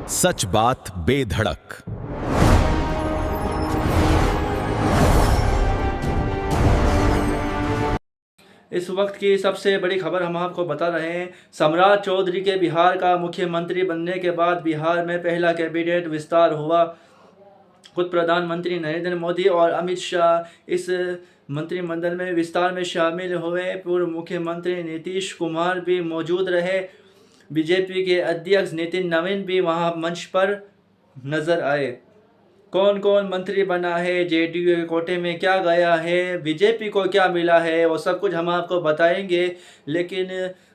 सच बात बेधड़क। इस वक्त की सबसे बड़ी खबर हम आपको बता रहे हैं। सम्राट चौधरी के बिहार का मुख्यमंत्री बनने के बाद बिहार में पहला कैबिनेट विस्तार हुआ। खुद प्रधानमंत्री नरेंद्र मोदी और अमित शाह इस मंत्रिमंडल में विस्तार में शामिल हुए। पूर्व मुख्यमंत्री नीतीश कुमार भी मौजूद रहे। बीजेपी के अध्यक्ष नितिन नवीन भी वहां मंच पर नजर आए। कौन कौन मंत्री बना है, जेडीयू के कोटे में क्या गया है, बीजेपी को क्या मिला है, वो सब कुछ हम आपको बताएंगे। लेकिन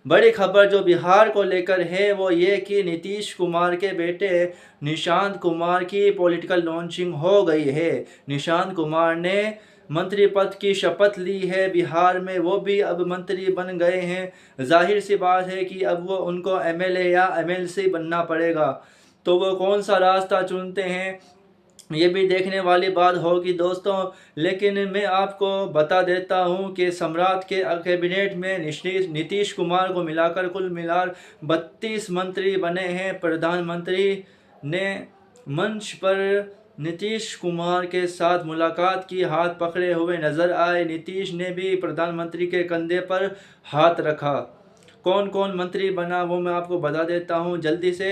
बड़ी खबर जो बिहार को लेकर है वो ये कि नीतीश कुमार के बेटे निशांत कुमार की पॉलिटिकल लॉन्चिंग हो गई है। निशांत कुमार ने मंत्री पद की शपथ ली है बिहार में, वो भी अब मंत्री बन गए हैं। जाहिर सी बात है कि अब वो उनको एमएलए या एमएलसी बनना पड़ेगा। तो वो कौन सा रास्ता चुनते हैं ये भी देखने वाली बात होगी दोस्तों। लेकिन मैं आपको बता देता हूं कि सम्राट के कैबिनेट में नीतीश कुमार को मिलाकर कुल मिलाकर 32 मंत्री बने हैं। प्रधानमंत्री ने मंच पर नीतीश कुमार के साथ मुलाकात की, हाथ पकड़े हुए नजर आए। नीतीश ने भी प्रधानमंत्री के कंधे पर हाथ रखा। कौन कौन मंत्री बना वो मैं आपको बता देता हूं जल्दी से।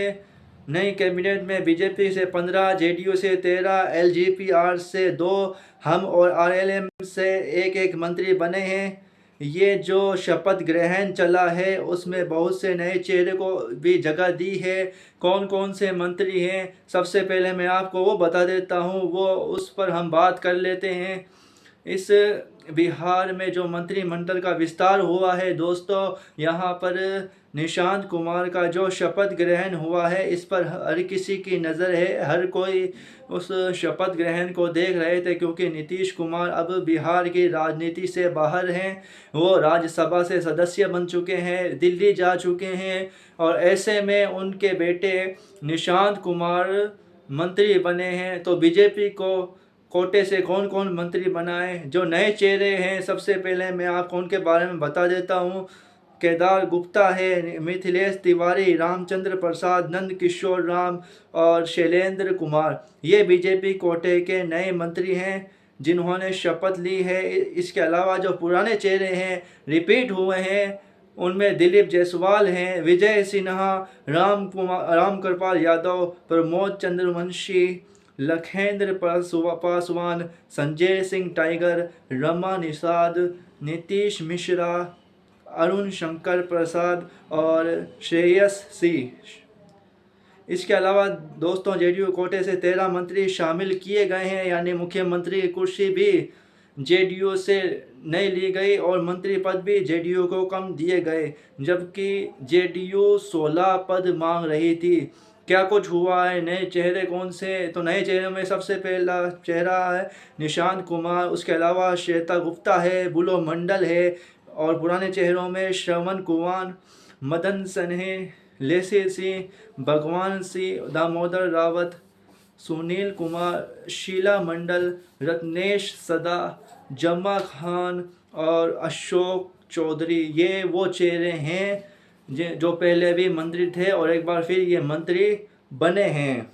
नई कैबिनेट में बीजेपी से 15, जेडीयू से 13, एलजेपीआर से 2, हम और आरएलएम से एक एक मंत्री बने हैं। ये जो शपथ ग्रहण चला है उसमें बहुत से नए चेहरे को भी जगह दी है। कौन कौन से मंत्री हैं सबसे पहले मैं आपको वो बता देता हूँ, वो उस पर हम बात कर लेते हैं। इस बिहार में जो मंत्रिमंडल का विस्तार हुआ है दोस्तों, यहाँ पर निशांत कुमार का जो शपथ ग्रहण हुआ है इस पर हर किसी की नज़र है। हर कोई उस शपथ ग्रहण को देख रहे थे क्योंकि नीतीश कुमार अब बिहार की राजनीति से बाहर हैं। वो राज्यसभा से सदस्य बन चुके हैं, दिल्ली जा चुके हैं और ऐसे में उनके बेटे निशांत कुमार मंत्री बने हैं। तो बीजेपी को कोटे से कौन कौन मंत्री बनाए, जो नए चेहरे हैं सबसे पहले मैं आपको उनके बारे में बता देता हूँ। केदार गुप्ता है, मिथिलेश तिवारी, रामचंद्र प्रसाद, नंद किशोर राम और शैलेंद्र कुमार, ये बीजेपी कोटे के नए मंत्री हैं जिन्होंने शपथ ली है। इसके अलावा जो पुराने चेहरे हैं रिपीट हुए हैं उनमें दिलीप जायसवाल हैं, विजय सिन्हा, राम कृपाल यादव, प्रमोद चंद्रवंशी, लखेंद्र पासवान, संजय सिंह टाइगर, रमा निषाद, नीतीश मिश्रा, अरुण शंकर प्रसाद और श्रेयस सिंह। इसके अलावा दोस्तों जेडीयू कोटे से 13 मंत्री शामिल किए गए हैं, यानी मुख्यमंत्री की कुर्सी भी जेडीयू से नहीं ली गई और मंत्री पद भी जेडीयू को कम दिए गए, जबकि जेडीयू 16 पद मांग रही थी। क्या कुछ हुआ है, नए चेहरे कौन से, तो नए चेहरों में सबसे पहला चेहरा है निशांत कुमार, उसके अलावा श्वेता गुप्ता है, बुलो मंडल है और पुराने चेहरों में श्रवण कुमार, मदन सन्हे, लेसी सिंह, भगवान सिंह, दामोदर रावत, सुनील कुमार, शीला मंडल, रत्नेश सदा, जमा खान और अशोक चौधरी, ये वो चेहरे हैं जो पहले भी मंत्री थे और एक बार फिर ये मंत्री बने हैं।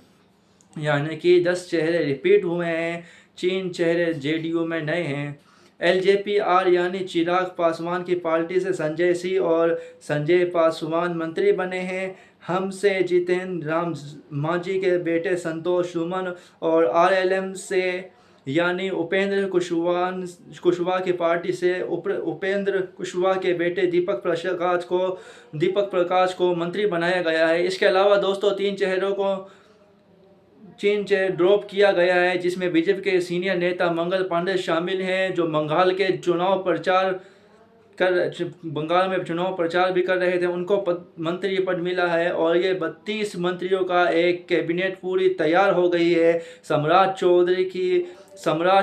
यानी कि 10 चेहरे रिपीट हुए हैं, 3 चेहरे जेडीयू में नए हैं। एलजेपीआर यानी चिराग पासवान की पार्टी से संजय सिंह और संजय पासवान मंत्री बने हैं। हम से जितेंद्र राम मांझी के बेटे संतोष सुमन और आरएलएम से यानी उपेंद्र कुशवाहा की पार्टी से उपेंद्र कुशवाहा के बेटे दीपक प्रकाश को मंत्री बनाया गया है। इसके अलावा दोस्तों 3 चेहरों को ड्रॉप किया गया है, जिसमें बीजेपी के सीनियर नेता मंगल पांडे शामिल हैं जो बंगाल में चुनाव प्रचार भी कर रहे थे, उनको मंत्री पद मिला है और ये 32 मंत्रियों का एक कैबिनेट पूरी तैयार हो गई है। सम्राट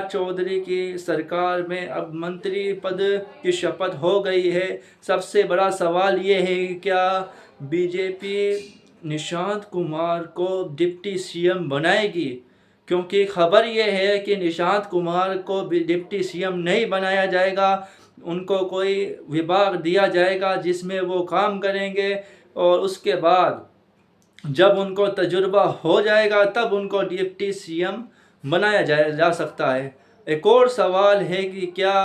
चौधरी की सरकार में अब मंत्री पद की शपथ हो गई है। सबसे बड़ा सवाल ये है कि क्या बीजेपी निशांत कुमार को डिप्टी सीएम बनाएगी, क्योंकि खबर यह है कि निशांत कुमार को डिप्टी सीएम नहीं बनाया जाएगा, उनको कोई विभाग दिया जाएगा जिसमें वो काम करेंगे और उसके बाद जब उनको तजुर्बा हो जाएगा तब उनको डिप्टी सीएम बनाया जा सकता है। एक और सवाल है कि क्या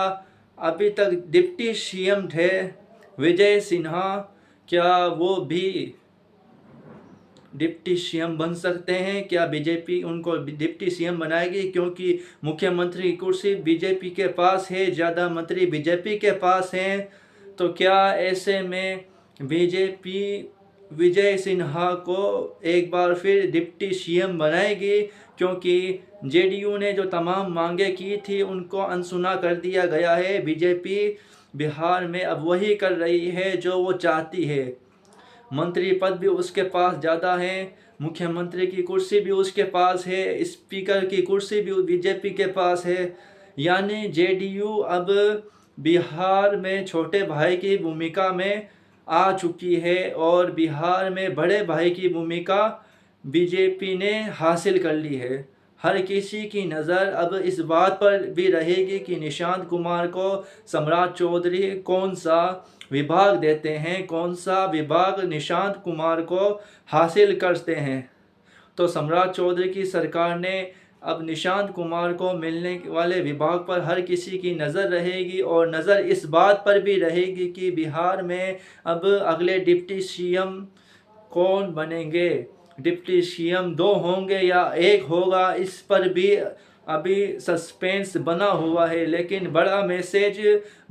अभी तक डिप्टी सीएम थे विजय सिन्हा, क्या वो भी डिप्टी सीएम बन सकते हैं? क्या बीजेपी उनको डिप्टी सीएम बनाएगी? क्योंकि मुख्यमंत्री की कुर्सी बीजेपी के पास है, ज़्यादा मंत्री बीजेपी के पास हैं। तो क्या ऐसे में बीजेपी विजय सिन्हा को एक बार फिर डिप्टी सीएम बनाएगी? क्योंकि जेडीयू ने जो तमाम मांगे की थी उनको अनसुना कर दिया गया है। बीजेपी बिहार में अब वही कर रही है जो वो चाहती है। मंत्री पद भी उसके पास ज़्यादा हैं, मुख्यमंत्री की कुर्सी भी उसके पास है, स्पीकर की कुर्सी भी बीजेपी के पास है। यानी जेडीयू अब बिहार में छोटे भाई की भूमिका में आ चुकी है और बिहार में बड़े भाई की भूमिका बीजेपी ने हासिल कर ली है। हर किसी की नज़र अब इस बात पर भी रहेगी कि निशांत कुमार को सम्राट चौधरी कौन सा विभाग देते हैं, कौन सा विभाग निशांत कुमार को हासिल करते हैं। तो सम्राट चौधरी की सरकार ने अब निशांत कुमार को मिलने वाले विभाग पर हर किसी की नज़र रहेगी और नज़र इस बात पर भी रहेगी कि बिहार में अब अगले डिप्टी सीएम कौन बनेंगे। डिप्टी सीएम 2 होंगे या 1 होगा, इस पर भी अभी सस्पेंस बना हुआ है। लेकिन बड़ा मैसेज,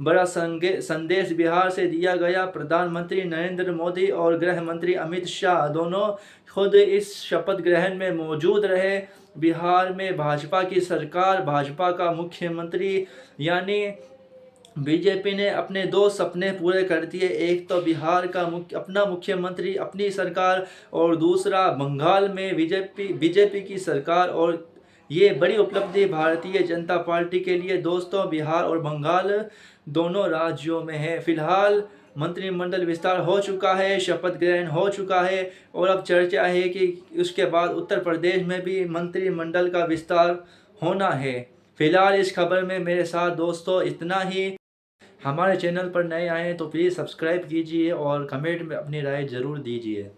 बड़ा संदेश बिहार से दिया गया। प्रधानमंत्री नरेंद्र मोदी और गृह मंत्री अमित शाह दोनों खुद इस शपथ ग्रहण में मौजूद रहे। बिहार में भाजपा की सरकार, भाजपा का मुख्यमंत्री, यानी बीजेपी ने अपने 2 सपने पूरे कर दिए। एक तो बिहार का अपना मुख्यमंत्री, अपनी सरकार, और दूसरा बंगाल में बीजेपी की सरकार। और ये बड़ी उपलब्धि भारतीय जनता पार्टी के लिए दोस्तों बिहार और बंगाल दोनों राज्यों में है। फिलहाल मंत्रिमंडल विस्तार हो चुका है, शपथ ग्रहण हो चुका है और अब चर्चा है कि उसके बाद उत्तर प्रदेश में भी मंत्रिमंडल का विस्तार होना है। फिलहाल इस खबर में मेरे साथ दोस्तों इतना ही। हमारे चैनल पर नए आए हैं तो प्लीज़ सब्सक्राइब कीजिए और कमेंट में अपनी राय ज़रूर दीजिए।